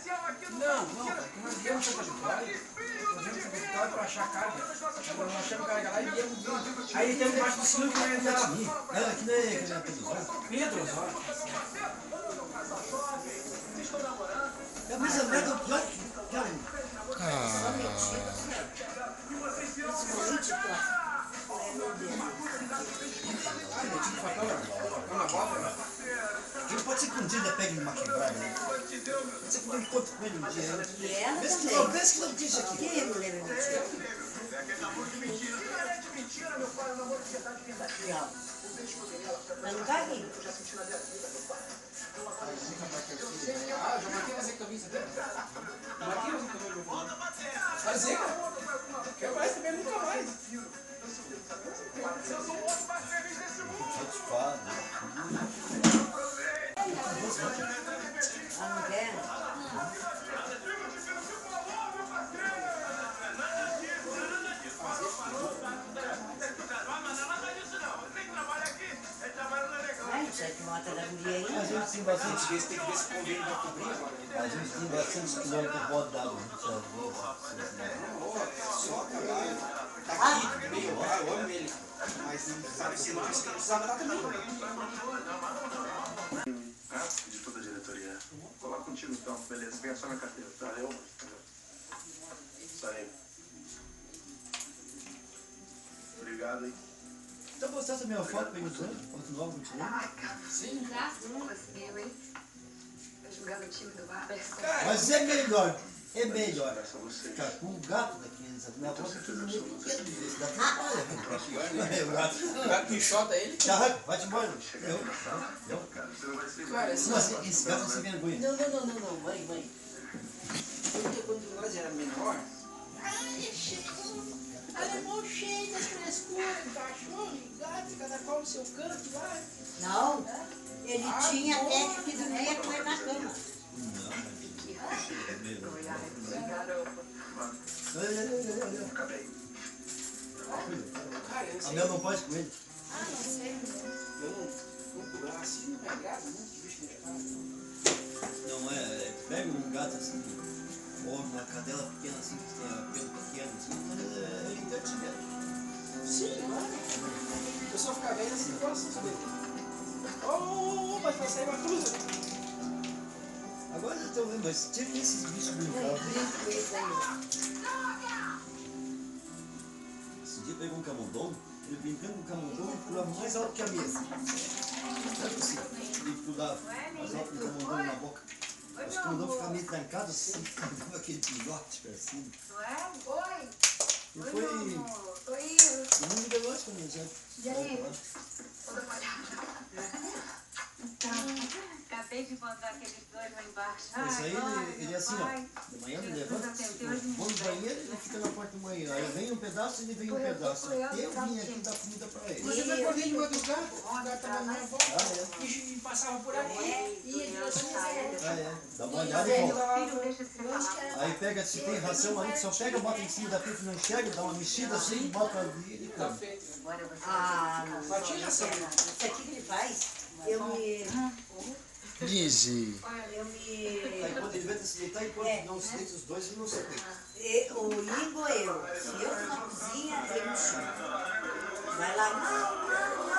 Não, nós viemos Santa Vitória. Nós viemos Santa Vitória para achar carga. Nós achamos carga lá e viemos. Aí temos debaixo do sino que vai entrar. Que nem Pedro Osório. Pedro Osório. Mas a merda é o pior que quem pode ser que um dia ainda pegue uma quebrada, né? Pode ser que não encontre com ele um dia. Vê que não diz aqui. Quem é mulher mentira? Mas não tá aqui. Ah, já marquei fazer camisa até. Marquei fazer camisa. Fazer, cara. Quer mais também, nunca mais. Eu sou o outro mais feliz desse mundo. Ah, não quer? Ai, já que mata da mulher aí. A gente tem bastante. Tem que ver se convém vai cobrir agora. A gente tem bastante quilômetros rodados. Só trabalho. Daqui, meio, eu amo ele. Mas não sabe se não precisava nada também. De toda a diretoria. Vou lá contigo então, beleza. Pega só minha carteira. Tá, eu. Isso aí. Obrigado, hein? Então postasse a minha foto bem usando? Foto nova, não tirei? Sim. Conseguiu, hein? Tá jogando o time do Barça. Mas é melhor. É melhor. Abraço a você. Cara, com um gato daqui, minha avó que não quer dizer, se dá trabalho. O gato. O gato pichota ele. Já arranca, vai-te embora. Você não vai se livrar. Cara, Esse gato não se vergonha. Não, mãe. porque quando nós era menor, Alemão cheio das frescuras, cachorro, gato, cada qual no seu canto, vai. Não, ele tinha até que dormia com ele na cama. Acabei. cara, eu A sei. minha não pode com ele. Ah, não sei. Eu não assim não me agrada muito de bicho de casa. Não é, pega um gato assim, ou uma cadela pequena assim, que tem pelo pequeno assim, mas é divertido. Sim, vai. Eu só ficar velho assim, eu gosto dessas coisas. Vai sair uma cruz. Agora eu tô vendo, mas tive esses bichos Eu brincavam. brinco com ele aí. Esse dia pegou um camundongo, ele brincando com o camundongo, ele pulava mais alto que a mesa. Não é possível. Ele pulava mais alto que o camundongo na boca. Os camundongos ficavam meio trancados assim, dava aquele pilote pra cima. Oi. E foi muito negócio pra mim, sabe? E aí? Vou dar uma olhada. Acabei de encontrar aqueles dois lá embaixo. Esse aí, ele é assim, ó. De manhã ele levanta, vou no banheiro, ele fica na porta do banheiro. Aí vem um pedaço, ele vem um pedaço. Até eu vim aqui dar comida pra ele. Mas eu me acordei de uma dos gatos. O gato tava na minha volta. Ah, é? E passava por aqui. E ele assim, Ah, é. Dá uma olhada e volta. Aí pega, se tem ração ali, só pega, bota em cima da pia, não enxerga, dá uma mexida assim, bota ali e Tá come. feito. Ah, não. Batia já sabe. Isso aqui que ele faz, eu me... Lizzy. Aí quando ele vai se deitar, enquanto não se deita os dois, ele não se deita. O Igor, eu. Se eu tô na cozinha, ele me chama. Vai lá, não.